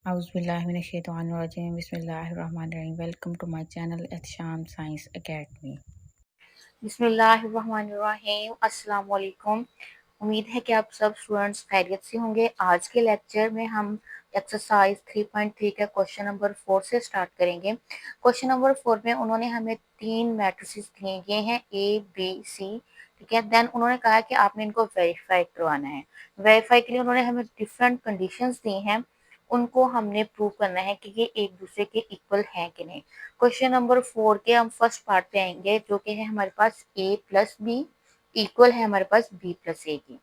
Auzubillahiminash-shaytanir-rajim. Bismillahir-rahmanir-rahim. Welcome to my channel Ehtisham Science Academy. बिस्मिल्लाहिर्रहमानिर्रहीम। अस्सलाम वालेकुम। उम्मीद है कि आप सब स्टूडेंट्स खैरियत से होंगे। आज के लेक्चर में हम एक्सरसाइज 3.3 का क्वेश्चन नंबर 4 से स्टार्ट करेंगे। क्वेश्चन नंबर 4 में उन्होंने हमें 3 मैट्रिसेस दिए हैं ए बी सी, ठीक है। देन उन्होंने कहा कि आपने इनको वेरीफाई करवाना है। वेरीफाई के लिए उन्होंने हमें डिफरेंट कंडीशंस दी हैं, उनको हमने प्रूव करना है कि ये एक दूसरे के इक्वल हैं कि नहीं। क्वेश्चन नंबर 4 के हम फर्स्ट पार्ट पे आएंगे, जो कि है हमारे पास a प्लस बी इक्वल है हमारे पास b प्लस ए की।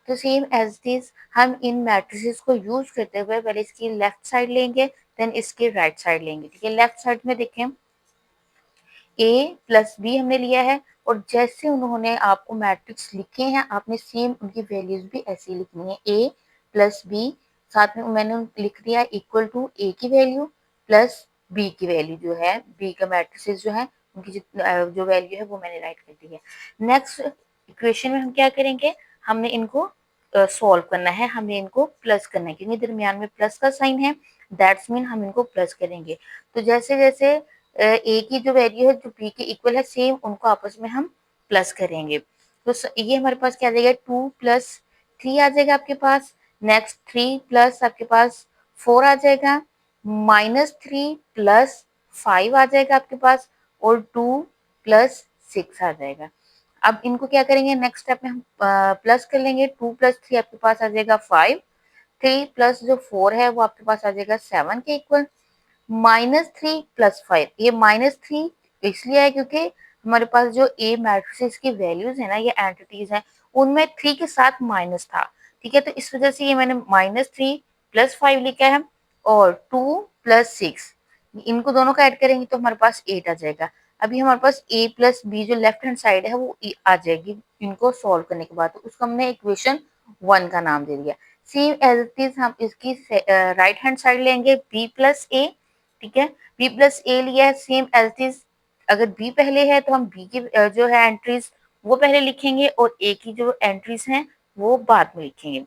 तो सेम एज दिस हम इन मैट्रिसेस को यूज करते हुए पहले इसकी लेफ्ट साइड लेंगे, देन इसके राइट साइड लेंगे, ठीक है। लेफ्ट साइड में देखें a प्लस बी हमने लिया है, और जैसे उन्होंने आपको मैट्रिक्स लिखे हैं आपने सेम उनकी वैल्यूज भी ऐसी लिखनी है। a प्लस बी, साथ में मैंने लिख दिया इक्वल टू a की वैल्यू प्लस b की वैल्यू, जो है b का मैट्रिसेस जो है उनकी जो वैल्यू है वो मैंने राइट कर दी है। नेक्स्ट इक्वेशन में हम क्या करेंगे, हमने इनको सॉल्व करना है, हमें इनको प्लस करना है, क्योंकि दरमियान में प्लस का साइन है, दैट्स मीन हम इनको प्लस करेंगे। तो जैसे जैसे ए की जो वैल्यू है जो बी के इक्वल है, सेम उनको आपस में हम प्लस करेंगे। तो ये हमारे पास क्या आ जाएगा, 2 प्लस 3 आ जाएगा आपके पास। नेक्स्ट 3 प्लस आपके पास 4 आ जाएगा, माइनस 3 प्लस 5 आ जाएगा आपके पास, और 2 प्लस 6 आ जाएगा। अब इनको क्या करेंगे, नेक्स्ट स्टेप में हम प्लस कर लेंगे। 2 प्लस 3 आपके पास आ जाएगा 5, 3 प्लस जो 4 है वो आपके पास आ जाएगा 7 के इक्वल, -3 प्लस 5। ये -3 इसलिए है क्योंकि हमारे पास जो ए मैट्रिसेस की वैल्यूज है ना, ये एंटिटीज हैं, उनमें 3 के साथ माइनस था, ठीक है। तो इस वजह से ये मैंने -3 प्लस 5 लिखा है, और 2 प्लस 6 इनको दोनों का ऐड करेंगे तो हमारे पास 8 आ जाएगा। अभी हमारे पास a प्लस बी जो लेफ्ट हैंड साइड है वो आ जाएगी इनको सॉल्व करने के बाद, तो उसको हमने इक्वेशन 1 का नाम दे दिया। सेम एज इट इज हम इसकी राइट हैंड साइड लेंगे b प्लस ए, ठीक है। b प्लस ए लिया है, सेम एज इट इज अगर b पहले है तो हम b की जो है एंट्रीज वो पहले लिखेंगे, और a की जो एंट्रीज हैं वो बाद में लिखेंगे।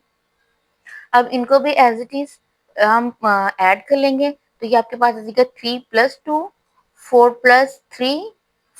अब इनको भी एज इट इज हम ऐड कर लेंगे, तो ये आपके पास आ जाएगा 3 प्लस 2, 4 प्लस 3,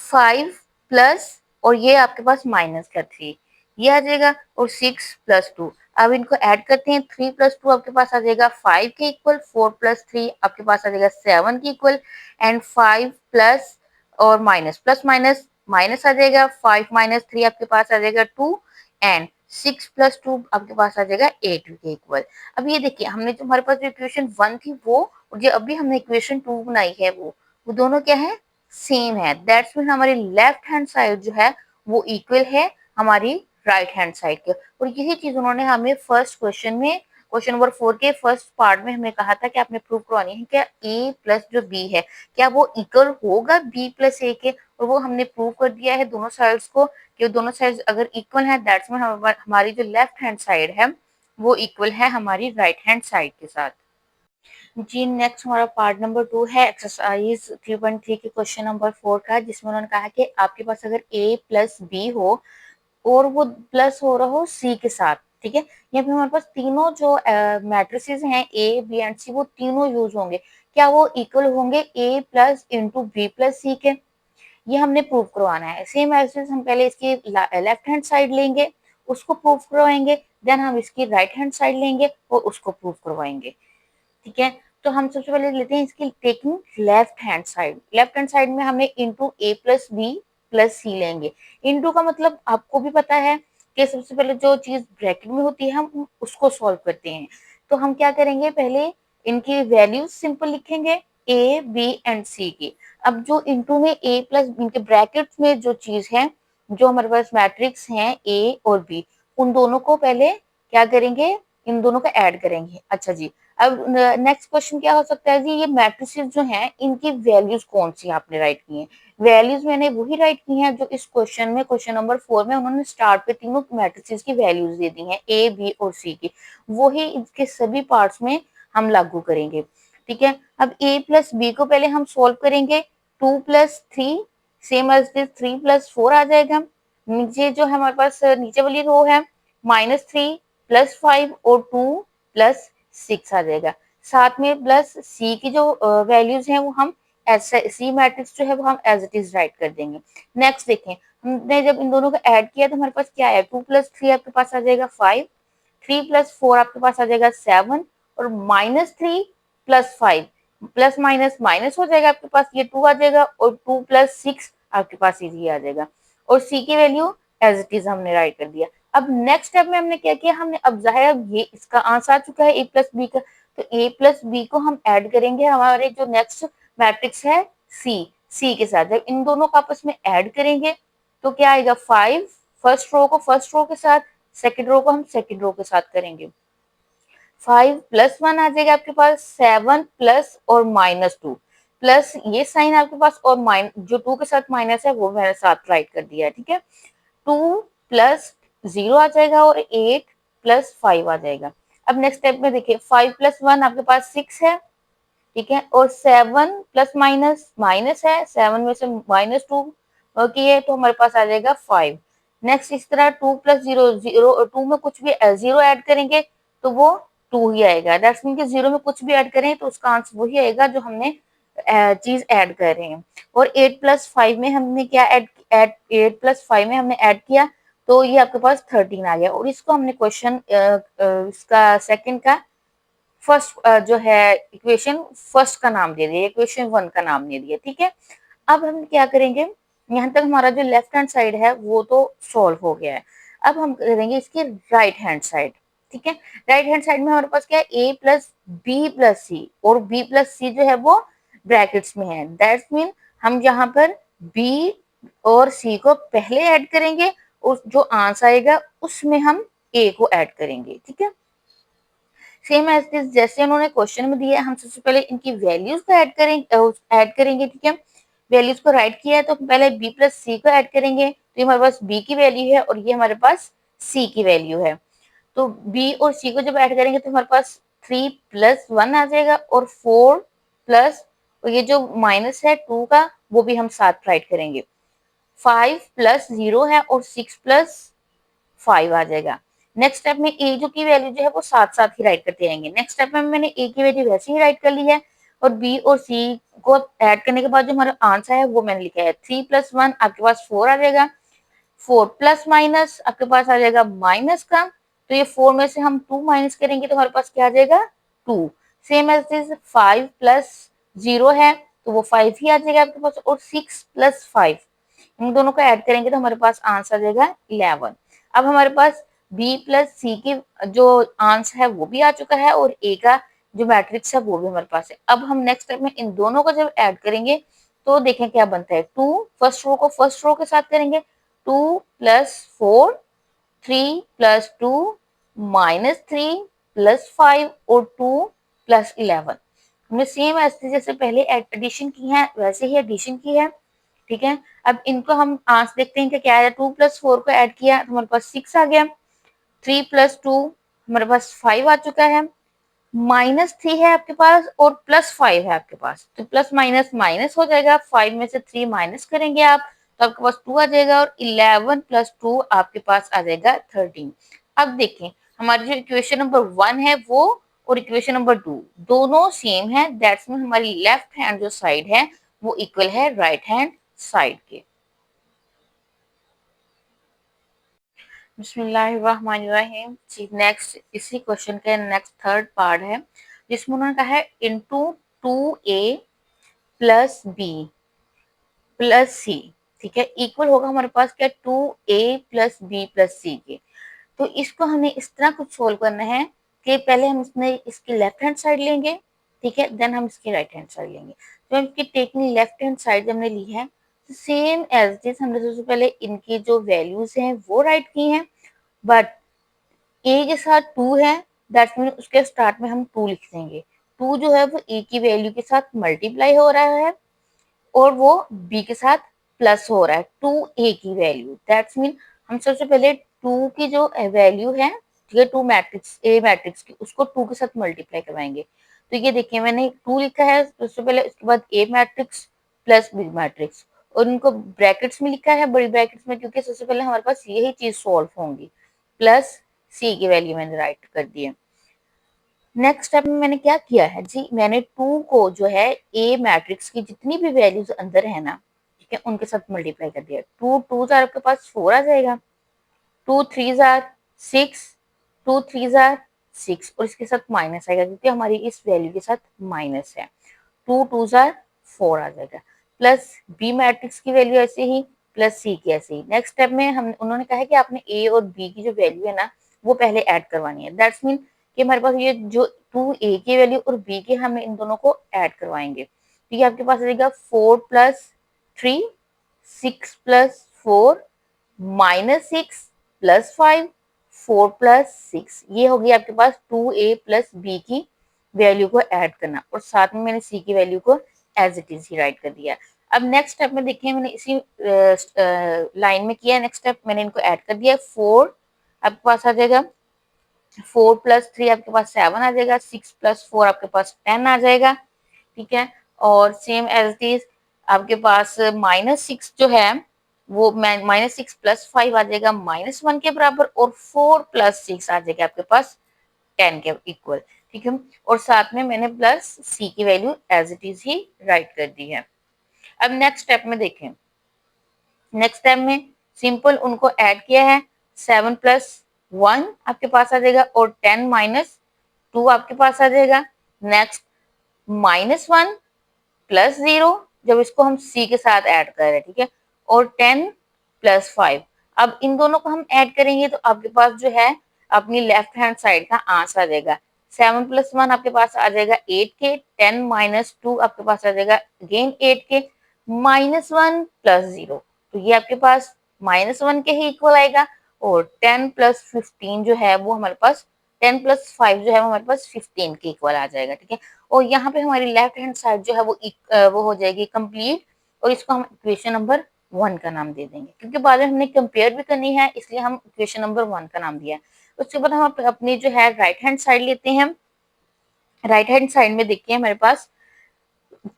5 प्लस, और ये आपके पास माइनस का 3 ये आ जाएगा, और 6 प्लस 2। अब इनको ऐड करते हैं, 3 प्लस 2 आपके पास आ जाएगा 5 के इक्वल, 4 प्लस 3 आपके पास आ जाएगा 7 के इक्वल, एंड 5 प्लस और माइनस प्लस माइनस माइनस आ जाएगा, 5 माइनस 3 आपके पास आ जाएगा 2, एंड 6 प्लस 2 आपके पास आ जाएगा 8 के इक्वल। अब ये देखिए हमने जो हमारे पास जो इक्वेशन 1 थी वो, और जो अभी हमने इक्वेशन 2 बनाई है वो दोनों क्या है, सेम है। दैट्स मीन हमारी लेफ्ट हैंड साइड जो है वो इक्वल है हमारी राइट हैंड साइड के। और यही चीज उन्होंने हमें फर्स्ट क्वेश्चन में, क्वेश्चन नंबर 4 के फर्स्ट पार्ट में हमें कहा था कि आपने प्रूव करवानी है क्या ए प्लस जो बी है क्या वो इक्वल होगा बी प्लस ए के, और वो हमने प्रूव कर दिया है दोनों साइड्स को, कि दोनों साइड्स अगर इक्वल है दैट्स मीन हमारी जो लेफ्ट हैंड साइड है वो इक्वल है हमारी राइट हैंड साइड के साथ। जी नेक्स्ट हमारा पार्ट नंबर 2 है एक्सरसाइज 3.3 के क्वेश्चन नंबर 4 का, जिसमें उन्होंने कहा कि आपके पास अगर a प्लस बी हो और वो प्लस हो रहा हो सी के साथ, ठीक है। यहाँ पे हमारे पास तीनों जो मैट्रिसेस हैं ए बी एंड सी वो तीनों यूज होंगे, क्या वो इक्वल होंगे ए प्लस इंटू बी प्लस सी के, ये हमने प्रूव करवाना है। सेम एज हम पहले इसकी लेफ्ट हैंड साइड लेंगे, उसको प्रूव करवाएंगे, देन हम इसकी राइट हैंड साइड लेंगे और उसको प्रूव करवाएंगे, ठीक है। तो हम सबसे पहले लेते हैं इसकी taking left hand side. Left hand side में हमें इंटू ए प्लस बी प्लस सी लेंगे। इंटू का मतलब आपको भी पता है कि सबसे पहले जो चीज ब्रैकेट में होती है हम उसको सॉल्व करते हैं। तो हम क्या करेंगे, पहले इनकी वैल्यूज सिंपल लिखेंगे ए बी एंड सी की। अब जो इंटू में ए प्लस इनके ब्रैकेट में जो चीज है, जो हमारे पास मैट्रिक्स हैं ए और बी, उन दोनों को पहले क्या करेंगे, इन दोनों को ऐड करेंगे। अच्छा जी, अब नेक्स्ट क्वेश्चन क्या हो सकता है जी, ये मैट्रिसेस जो हैं इनकी वैल्यूज कौन सी आपने राइट की हैं। वैल्यूज मैंने वही राइट की हैं जो इस क्वेश्चन में, क्वेश्चन नंबर 4 में उन्होंने स्टार्ट पे तीनों मैट्रिसेस की वैल्यूज दे दी हैं ए बी और सी की, वही इसके सभी पार्ट्स में हम लागू करेंगे, ठीक है। अब ए प्लस बी को पहले हम सोल्व करेंगे, 2 plus 3 same as this 3 plus 4 आ जाएगा। नीचे जो है हमारे पास नीचे वाली रो है -3 प्लस 5 और 2 प्लस 6 आ जाएगा। साथ में प्लस सी की जो वैल्यूज हैं वो हम सी मैट्रिक्स जो है वो हम एज इट इज राइट कर देंगे। नेक्स्ट देखें, हमने जब इन दोनों को ऐड किया तो हमारे पास क्या है, 2 + 3 आपके पास आ जाएगा 5, 3 + 4 आपके पास आ जाएगा 7, और -3 + 5 प्लस माइनस माइनस हो जाएगा आपके पास, ये 2 आ जाएगा, और 2 + 6 आपके पास ये आ जाएगा, और सी की वैल्यू एज इट इज हमने राइट कर दिया। अब नेक्स्ट स्टेप में हमने क्या किया, हमने अब जाहिर ये इसका आंसर आ चुका है a+b का, तो a+b को हम ऐड करेंगे हमारे जो नेक्स्ट मैट्रिक्स है सी के साथ। जब इन दोनों को आपस में ऐड करेंगे तो क्या आएगा, 5 फर्स्ट रो को फर्स्ट रो के साथ, सेकंड रो को हम सेकंड रो के साथ करेंगे, 5 + 1 आ जाएगा आपके पास, 7 प्लस और -2 प्लस ये साइन आपके पास, और जो 2 के साथ माइनस है वो मैंने साथ राइट कर दिया है, ठीक है। 2 + 0 आ जाएगा, और 8 + 5 आ जाएगा। अब नेक्स्ट स्टेप में देखिए, 5 + 1 आपके पास 6 है, ठीक है, और 7 प्लस माइनस माइनस है, 7 में से -2 किए तो हमारे पास आ जाएगा 5। नेक्स्ट इस तरह 2 + 0 0, 2 में कुछ भी 0 ऐड करेंगे तो वो 2 ही आएगा। दैट्स मीन कि 0 में कुछ भी ऐड करें तो उसका आंसर वही आएगा जो हमने चीज ऐड कर रहे हैं। और 8 + 5 में हमने क्या ऐड, 8 + 5 में हमने ऐड किया तो ये आपके पास 13 आ गया, और इसको हमने क्वेश्चन इसका सेकंड का फर्स्ट जो है इक्वेशन फर्स्ट का नाम दे दिया, इक्वेशन 1 का नाम दे दिया, ठीक है। अब हम क्या करेंगे, यहाँ तक हमारा जो लेफ्ट हैंड साइड है वो तो सॉल्व हो गया है। अब हम करेंगे इसकी राइट हैंड साइड, ठीक है। राइट हैंड साइड में हमारे पास क्या है, a+b+c, और b+c जो है वो ब्रैकेट्स में है। दैट्स मीन हम यहाँ पर b और c को पहले ऐड करेंगे, और जो आंसर आएगा उसमें हम a को ऐड करेंगे, ठीक है। सेम एज दिस, जैसे उन्होंने क्वेश्चन में दिया है, हम सबसे पहले इनकी वैल्यूज को ऐड करेंगे, ठीक है। वैल्यूज को राइट किया है तो पहले b+c को ऐड करेंगे, तो ये हमारे पास b की वैल्यू है और ये हमारे पास c की वैल्यू है। तो b और c को जब ऐड करेंगे तो हमारे पास 3 + 1 आ जाएगा, और 4 प्लस, और ये जो माइनस है 2 का वो भी हम साथ राइट करेंगे, 5 + 0 है, और 6 + 5 आ जाएगा। नेक्स्ट स्टेप में ए जो की वैल्यू जो है वो साथ साथ ही राइट करते जाएंगे। नेक्स्ट स्टेप में मैंने ए की वैल्यू वैसे ही राइट कर ली है, और बी और सी को ऐड करने के बाद जो हमारा आंसर है वो मैंने लिखा है, 3 + 1 आपके पास 4 आ जाएगा, 4 प्लस माइनस आपके पास आ जाएगा माइनस का, तो ये 4 में से हम 2 माइनस करेंगे तो हमारे पास क्या आ जाएगा, 2। सेम एज दिस, 5 + 0 है तो वो 5 ही आ जाएगा आपके पास, और 6 + 5 इन दोनों को ऐड करेंगे तो हमारे पास आंसर आ जाएगा 11। अब हमारे पास b+c की जो आंसर है वो भी आ चुका है, और a का जो मैट्रिक्स है वो भी हमारे पास है। अब हम नेक्स्ट स्टेप में इन दोनों को जब ऐड करेंगे तो देखें क्या बनता है, 2 फर्स्ट रो को फर्स्ट रो के साथ करेंगे, 2 + 4, 3 + 2 -3 + 5, और 2 + 11। हमने सेम ऐसे जैसे पहले एडिशन की है वैसे ही एडिशन की है, ठीक है। अब इनको हम आंसर देखते हैं कि क्या है, 2 + 4 को ऐड किया तो हमारे पास 6 आ गया, 3 + 2 हमारे पास 5 आ चुका है, -3 है आपके पास, और +5 है आपके पास, तो प्लस माइनस माइनस हो जाएगा, 5 में से 3 माइनस करेंगे आप तो आपके पास 2 आ जाएगा, और 11 + 2 आपके पास आ जाएगा 13। अब देखें हमारी जो इक्वेशन नंबर 1 है वो, और इक्वेशन नंबर 2 दोनों सेम है। दैट्स मीन हमारी लेफ्ट हैंड जो साइड है वो इक्वल है राइट हैंड साइड के। बिस्मिल्लाहिर्रहमानिर्रहीम जी। नेक्स्ट इसी क्वेश्चन का नेक्स्ट थर्ड पार्ट है, जिसमें उन्होंने कहा है इनटू 2a + b + c, ठीक है, इक्वल होगा हमारे पास क्या, 2a + b + c के। तो इसको हमें इस तरह कुछ सोल्व करना है कि पहले हम इसमें इसकी लेफ्ट हैंड साइड लेंगे, ठीक है, देन हम इसकी राइट हैंड साइड लेंगे। तो इसकी टेकिंग लेफ्ट हैंड साइड हमने ली है, सेम एज दिस हमने सबसे पहले इनकी जो वैल्यूज हैं वो राइट की हैं, बट ए के साथ 2 है, दैट्स मीन उसके स्टार्ट में हम 2 लिख देंगे। 2 जो है वो ए की वैल्यू के साथ मल्टीप्लाई हो रहा है, और वो बी के साथ प्लस हो रहा है 2a की वैल्यू। दैट्स मीन हम सबसे पहले 2 की जो वैल्यू है, ठीक है, 2 मैट्रिक्स ए मैट्रिक्स की, उसको 2 के साथ मल्टीप्लाई करवाएंगे। तो ये देखिए मैंने 2 लिखा है सबसे पहले, उसके बाद ए मैट्रिक्स प्लस बी मैट्रिक्स, और इनको ब्रैकेट्स में लिखा है बड़ी ब्रैकेट्स में, क्योंकि सबसे पहले हमारे पास यही चीज सॉल्व होंगी, प्लस सी की वैल्यू मैंने राइट कर दी है। नेक्स्ट स्टेप में मैंने क्या किया है जी, मैंने 2 को जो है ए मैट्रिक्स की जितनी भी वैल्यूज अंदर है ना, ठीक है, उनके साथ मल्टीप्लाई कर दिया। 2 2 आपके पास 4 आ जाएगा, 2 3 6, 2 3 6 और इसके साथ माइनस आएगा क्योंकि हमारी इस वैल्यू के साथ माइनस है। 2 2 4 आ जाएगा, प्लस बी मैट्रिक्स की वैल्यू ऐसे ही, प्लस सी की ऐसे ही। नेक्स्ट स्टेप में हम उन्होंने कहा है कि आपने ए और बी की जो वैल्यू है ना वो पहले ऐड करवानी है। दैट्स मीन कि हमारे पास ये जो 2 ए की वैल्यू और बी की, हमें इन दोनों को ऐड करवाएंगे। ठीक है, आपके पास आ जाएगा 4 plus 3, 6 plus 4, minus 6 plus 5, 4 plus 6। ये होगी आपके पास 2a प्लस बी की वैल्यू को ऐड करना, और साथ में मैंने सी की वैल्यू को एज इट इज ही राइट कर दिया। अब नेक्स्ट स्टेप में देखिए, मैंने इसी लाइन में किया। नेक्स्ट स्टेप मैंने इनको ऐड कर दिया। 4 आपके पास आ जाएगा, 4 प्लस 3 आपके पास 7 आ जाएगा, 6 प्लस 4 आपके पास 10 आ जाएगा। ठीक है, और सेम एज इट इज आपके पास -6 जो है वो -6 प्लस 5 आ जाएगा -1 के बराबर, और 4 प्लस 6 आ जाएगा आपके पास 10 के इक्वल। ठीक है, और साथ में मैंने प्लस सी की वैल्यू एज इट इज ही राइट कर दी है। अब नेक्स्ट स्टेप में देखें, नेक्स्ट स्टेप में सिंपल उनको ऐड किया है। 7 प्लस 1 आपके पास आ जाएगा, और 10 माइनस 2 आपके पास आ जाएगा। नेक्स्ट -1 प्लस 0, जब इसको हम सी के साथ ऐड कर रहे हैं, ठीक है, और 10 प्लस 5। अब इन दोनों को हम ऐड करेंगे तो आपके पास जो है अपनी लेफ्ट हैंड साइड का आंसर आ जाएगा। 7 प्लस 1 आपके पास आ जाएगा 8 के, 10 माइनस 2 आपके पास आ जाएगा अगेन 8 के, -1 प्लस 0, तो ये आपके पास -1 के ही इक्वल आएगा। और 10 प्लस 15 जो है वो हमारे पास 10 प्लस 5 जो है वो हमारे पास 15 के इक्वल आ जाएगा। ठीक है, और यहाँ पे हमारी लेफ्ट हैंड साइड जो है वो हो जाएगी कंप्लीट, और इसको हम इक्वेशन नंबर 1 का नाम दे देंगे, क्योंकि बाद में हमने कंपेयर भी करनी है, इसलिए हम इक्वेशन नंबर 1 का नाम दिया है। उसके बाद हम अपनी जो है राइट हैंड साइड लेते हैं। राइट हैंड साइड में देखिए हमारे पास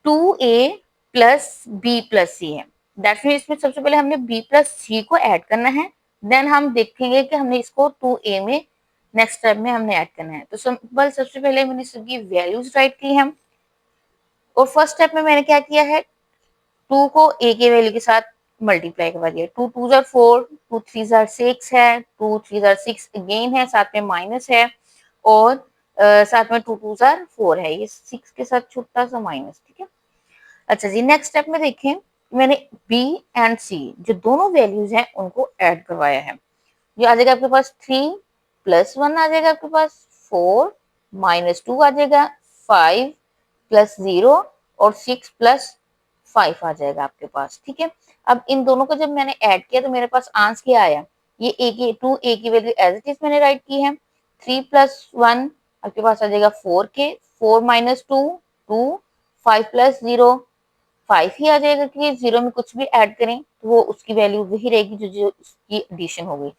2a प्लस बी प्लस सी है। दैट मीन इसमें सबसे पहले हमने b प्लस सी को ऐड करना है, देन हम देखेंगे कि हमने इसको 2a में नेक्स्ट स्टेप में हमने ऐड करना है। तो सिंपल सबसे पहले मैंने सबकी वैल्यूज राइट की हैं, और फर्स्ट स्टेप में मैंने क्या किया है, 2 को a के वैल्यू के साथ मल्टीप्लाई करवा दिया। 2 2 जार 4, 2 3 जार 6 है, 2 3 जार 6 अगेन है, साथ में माइनस है, और साथ में 2 2 जार 4 है, ये 6 के साथ छोटा सा माइनस। ठीक है, अच्छा जी, नेक्स्ट स्टेप में देखें, मैंने बी एंड सी जो दोनों वैल्यूज हैं उनको ऐड करवाया है। ये आ जाएगा आपके पास 3 प्लस 1 आ जाएगा आपके पास 4, -2 आ जाएगा 5 प्लस 0, और 6 प्लस 5 आ जाएगा आपके पास। ठीक है, अब इन दोनों को जब मैंने ऐड किया तो मेरे पास आंसर क्या आया, ये ए की 2a की वैल्यू एज इट इज मैंने राइट की है। 3 प्लस 1 आपके पास आ जाएगा 4 के, 4 माइनस 2 2, 5 प्लस 0 5 ही आ जाएगा, क्योंकि 0 में कुछ भी ऐड करें तो वो उसकी वैल्यू वही रहेगी जो जो उसकी एडिशन हो गई।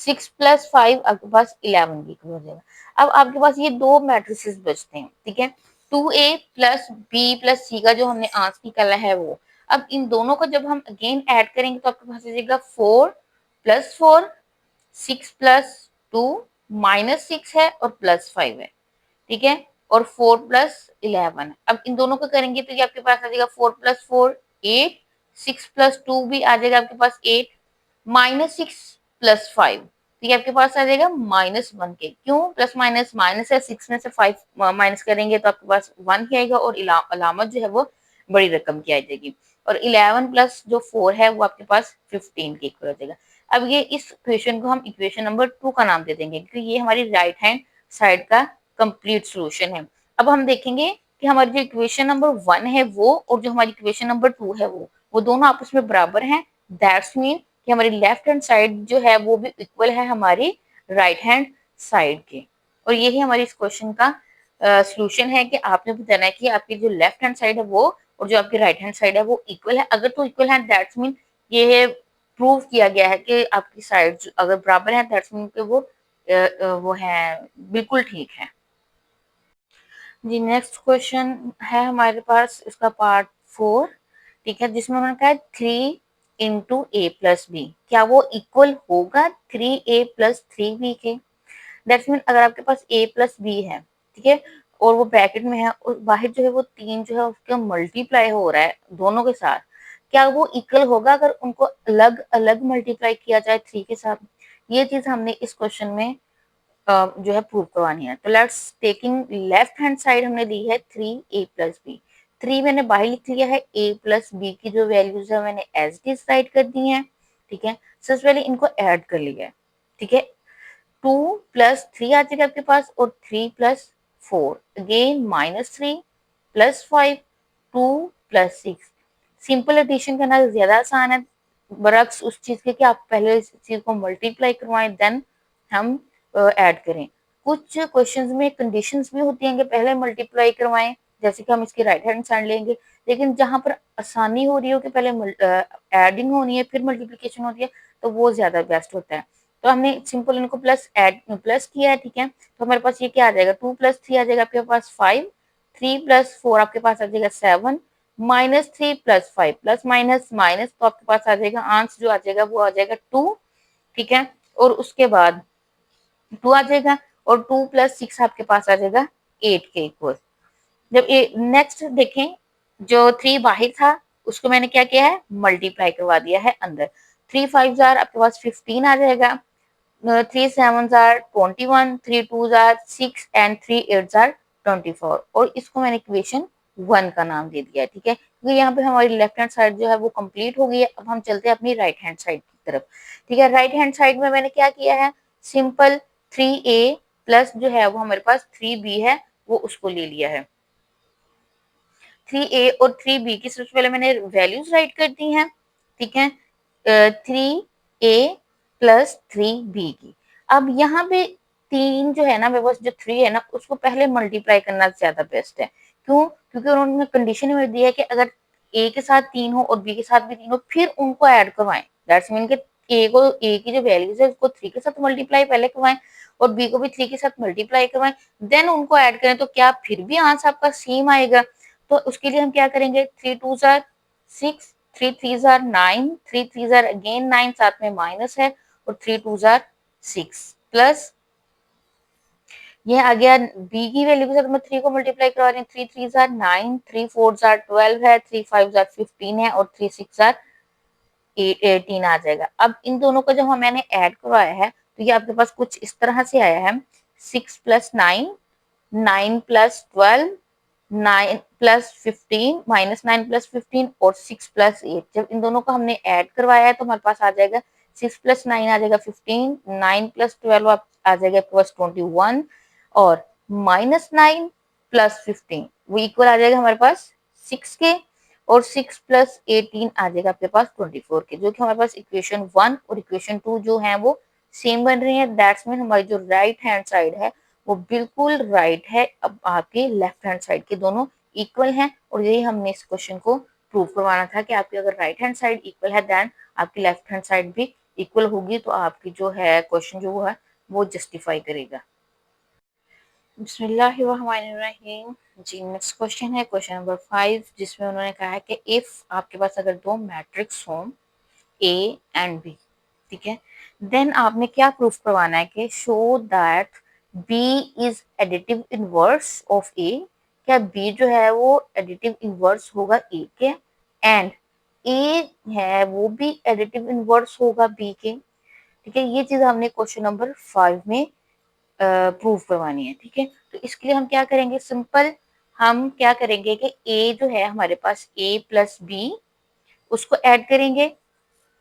6 प्लस 5 आपके पास 11 की इक्वल हो जाएगा। अब आपके पास ये दो मैट्रिसेस बचते हैं। ठीक है, 2a प्लस बी प्लस सी का जो हमने आंसर निकाला है वो, अब इन दोनों को जब हम अगेन ऐड करेंगे तो आपके पास आ जाएगा 4 प्लस 4, 6 प्लस 2, -6 है और प्लस 5 है। ठीक है, और 4 प्लस 11। अब इन दोनों को करेंगे तो ये आपके पास आ जाएगा 4 प्लस 4 8, 6 प्लस 2 भी आ जाएगा आपके पास 8, -6 प्लस 5, तो ये आपके पास आ जाएगा -1 के। क्यों प्लस माइनस, माइनस है 6 में से 5 माइनस करेंगे तो आपके पास 1 ही आएगा, और अलामत जो है वो बड़ी रकम की आ जाएगी, और 11 प्लस जो 4 है वो आपके पास 15 के इक्वल हो जाएगा। अब ये इस इक्वेशन को हम इक्वेशन नंबर 2 का नाम दे देंगे, क्योंकि ये हमारी राइट हैंड साइड का कंप्लीट सॉल्यूशन है। अब हम देखेंगे कि हमारी जो इक्वेशन नंबर 1 है वो, और जो हमारी इक्वेशन नंबर 2 है वो दोनों आपस में बराबर हैं। दैट्स मीन कि हमारी लेफ्ट हैंड साइड जो है वो भी इक्वल है हमारी राइट हैंड साइड के। और यही हमारी इस क्वेश्चन का सॉल्यूशन है कि आपने बताना है कि आपकी जो लेफ्ट हैंड साइड है वो और जो आपकी राइट हैंड साइड है वो इक्वल है। अगर तो इक्वल है दैट्स मीन ये प्रूव किया गया है कि आपकी साइड अगर बराबर है दैट्स मीन कि वो है बिल्कुल ठीक है। जी, नेक्स्ट क्वेश्चन है हमारे पास, इसका पार्ट 4। ठीक है, जिसमें उन्होंने कहा है 3 इंटू ए प्लस बी, क्या वो इक्वल होगा 3a प्लस 3b के। दैट्स मीन अगर आपके पास a प्लस बी है, ठीक है, और वो ब्रैकेट में है और बाहर जो है वो 3 जो है उसका मल्टीप्लाई हो रहा है दोनों के साथ, क्या वो इक्वल होगा अगर उनको अलग अलग मल्टीप्लाई किया जाए 3 के साथ? ये चीज हमने इस क्वेश्चन में जो है प्रूव करवानी है। तो let's taking left hand side हमने दी है 3a+b, 3 मैंने बाहर लिख लिया है, a+b की जो वैल्यूज है मैंने एज इट इज राइट कर दी है। ठीक है, सबसे पहले इनको ऐड कर लिया है। ठीक है, 2+3 आ जाएगा आपके पास और 3+4 अगेन -3 +5 2+6। सिंपल एडिशन करना ज्यादा आसान है बरक्स उस चीज के कि आप पहले इस चीज को मल्टीप्लाई करवाएं देन हम ऐड करें। कुछ क्वेश्चंस में कंडीशंस भी होती हैं कि पहले मल्टीप्लाई करवाएं, जैसे कि हम इसकी राइट हैंड साइड लेंगे, लेकिन जहां पर आसानी हो रही हो कि पहले एडिंग होनी है फिर मल्टीप्लिकेशन होती है, तो वो ज्यादा बेस्ट होता है। तो हमने सिंपल इनको प्लस किया है। ठीक है, तो हमारे पास ये क्या आ जाएगा, 2+3 आ जाएगा आपके पास 5, 3+4 आपके पास आ जाएगा 7, -3+5 प्लस माइनस माइनस, तो आपके पास आ जाएगा आंसर जो आ जाएगा वो आ जाएगा 2। ठीक है, और उसके बाद 2 आ जाएगा और 2+6 आपके पास आ जाएगा 8 के इक्वल। जब ये नेक्स्ट देखें, जो 3 बाहर था उसको मैंने क्या किया है, मल्टीप्लाई करवा दिया है अंदर। 3 5 आपके पास 15 आ जाएगा, 3 7 21, 3 2 6 एंड 3 8 24, और इसको मैंने इक्वेशन 1 का नाम दे दिया है। ठीक है, क्योंकि यहाँ पे हमारी लेफ्ट हैंड साइड जो है वो कंप्लीट हो गई है। अब हम चलते हैं अपनी राइट हैंड साइड की तरफ। ठीक है, राइट हैंड साइड में मैंने क्या किया है, सिंपल 3a प्लस जो है वो हमारे पास 3b है वो उसको ले लिया है। 3a और 3b की सबसे पहले मैंने वैल्यूज राइट कर दी हैं। ठीक है, 3a प्लस 3b की। अब यहाँ पे 3 जो है ना मेरे पास, जो 3 है ना उसको पहले मल्टीप्लाई करना ज्यादा बेस्ट है। क्यों? क्योंकि उन्होंने कंडीशन में दिया है कि अगर a के साथ 3 हो और b के साथ भी 3 हो फिर उनको ऐड करवाएं। दैट्स मीन कि a की जो वैल्यूज है उसको 3 के साथ मल्टीप्लाई पहले करवाएं और b को भी 3 के साथ मल्टीप्लाई करवाएं, देन उनको ऐड करें, तो क्या फिर भी आंसर आपका सेम आएगा? तो उसके लिए हम क्या करेंगे, 3 2 6, 3 3 9, 3 3 अगेन 9, साथ में माइनस है और 3 2 6 प्लस ये आ गया बी की वैल्यू के साथ मैं 3 को मल्टीप्लाई करवा रही हूँ, 3 3 9, 3 4 12 है, 3 5 15 है और 3 6 18 आ जाएगा। अब इन दोनों को जब मैंने ऐड करवाया है तो ये आपके पास कुछ इस तरह से आया है, 6 + 9, 9 + 12, 9 + 15, -9 + 15 और 6 + 8। जब इन दोनों को हमने ऐड करवाया है तो हमारे पास आ जाएगा 6 + 9 आ जाएगा 15, 9 + 12 आ जाएगा आपके पास 21 और -9 + 15 वो इक्वल आ जाएगा हमारे पास 6 के और 6 + 18 आ जाएगा आपके पास 24 के, जो कि हमारे पास इक्वेशन 1 और इक्वेशन 2 जो है वो सेम बन रही है। दैट्स मीन हमारी जो राइट हैंड साइड है वो बिल्कुल राइट है। अब आपके लेफ्ट हैंड साइड के दोनों इक्वल हैं और यही हमने इस क्वेश्चन को प्रूव करवाना था कि आपकी अगर राइट हैंड साइड इक्वल है देन आपकी लेफ्ट हैंड साइड भी इक्वल होगी, तो आपकी जो है क्वेश्चन जो है वो जस्टिफाई करेगा। बिस्मिल्लाहिर्रहमानिर्रहीम। जी नेक्स्ट क्वेश्चन है क्वेश्चन नंबर 5, जिसमें उन्होंने कहा है कि इफ आपके पास अगर दो मैट्रिक्स हों ए एंड बी, ठीक है, देन आपने क्या प्रूफ करवाना है कि show that B is additive inverse of A, क्या बी जो है वो एडिटिव इनवर्स होगा ए के, एंड ए है वो भी एडिटिव इनवर्स होगा बी के। ठीक है, ये चीज हमने क्वेश्चन नंबर 5 में प्रूव करवानी है। ठीक है, तो इसके लिए हम क्या करेंगे, सिंपल हम क्या करेंगे कि ए जो है हमारे पास ए प्लस बी उसको ऐड करेंगे,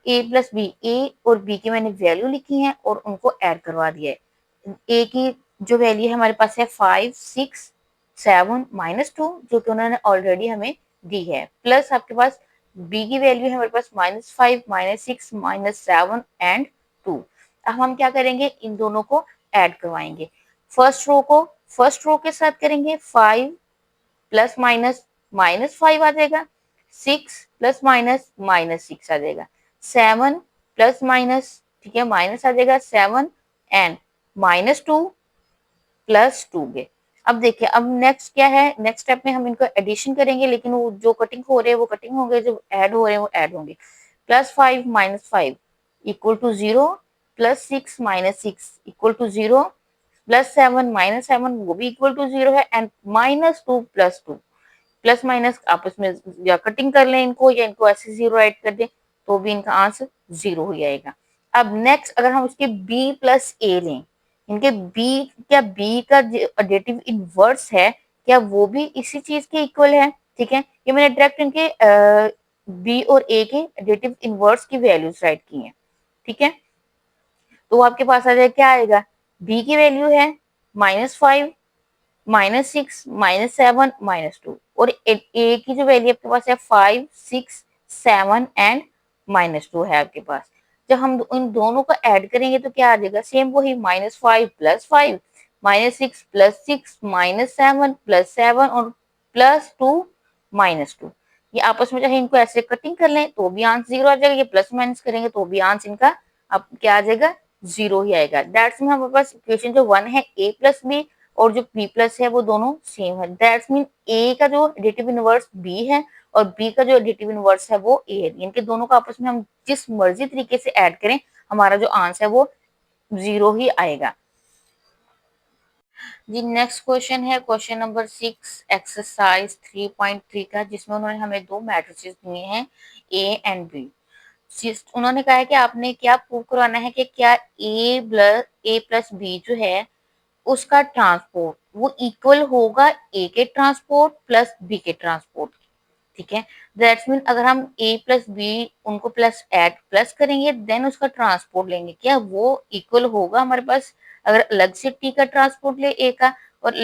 ए प्लस बी, ए और बी की मैंने वैल्यू लिखी है और उनको ऐड करवा दिया है। ए की जो वैल्यू है हमारे पास है 5 6 7 -2 जो कि उन्होंने ऑलरेडी हमें दी है, प्लस आपके पास बी की वैल्यू है हमारे पास -5 -6 -7 एंड 2। अब हम क्या करेंगे, इन दोनों को ऐड करवाएंगे। फर्स्ट रो के साथ करेंगे, 5 प्लस माइनस -5 आ जाएगा, 6 प्लस माइनस -6 आ जाएगा, 7 प्लस माइनस, ठीक है, माइनस आ जाएगा 7 एंड -2 प्लस 2 के। अब देखिए अब नेक्स्ट क्या है, नेक्स्ट स्टेप में हम इनको एडिशन करेंगे, लेकिन वो जो कटिंग हो रहे हैं वो कटिंग होंगे, जो ऐड हो रहे हैं वो ऐड होंगे। +5 -5 इक्वल टू 0, +6 -6 इक्वल टू 0, +7 -7 वो भी इक्वल टू 0 है, एंड -2 +2 प्लस माइनस आपस में या कटिंग कर लें इनको या इनको ऐसे 0 ऐड कर दें तो भी इनका आंसर 0 हो जाएगा। अब नेक्स्ट अगर हम उसके b प्लस ए लें, इनके b, क्या b का एडिटिव इनवर्स है, क्या वो भी इसी चीज के इक्वल है? ठीक है, ये मैंने डायरेक्ट इनके b और a के एडिटिव इनवर्स की वैल्यूज राइट की हैं। ठीक है, तो आपके पास आ जाए क्या आएगा, b की वैल्यू है -5 -6 -7 -2 और ए की जो वैल्यू आपके पास है 5 6 7 एंड -2 है आपके पास। जब हम इन दोनों को ऐड करेंगे तो क्या आ जाएगा, सेम वही -5 + 5 -6 + 6 -7 + 7 और +2 -2। ये आपस में चाहे इनको ऐसे कटिंग कर लें तो भी आंसर 0 आ जाएगा, ये प्लस माइनस करेंगे तो भी आंसर इनका अब क्या आ जाएगा, 0 ही आएगा। दैट्स मीन हमारे पास इक्वेशन जो 1 है a प्लस बी और जो b प्लस है वो दोनों सेम है। दैट्स मीन a का जो एडिटिव इनवर्स b है और b का जो एडिटिव इनवर्स है वो a है। इनके दोनों का आपस में हम जिस मर्जी तरीके से ऐड करें हमारा जो आंसर है वो 0 ही आएगा। जी नेक्स्ट क्वेश्चन है क्वेश्चन नंबर 6 एक्सरसाइज 3.3 का, जिसमें उन्होंने हमें दो मैट्रिसेस दिए हैं a एंड b। उन्होंने कहा है कि आपने क्या प्रूव करवाना है कि क्या a प्लस बी जो है उसका ट्रांसपोर्ट वो इक्वल होगा ए के ट्रांसपोर्ट प्लस बी के ट्रांसपोर्ट। ठीक है, दैट्स मीन अगर हम ए प्लस बी उनको प्लस करेंगे देन उसका ट्रांसपोर्ट लेंगे, क्या वो इक्वल होगा हमारे पास? अगर अलग से टी का ट्रांसपोर्ट ले ए का और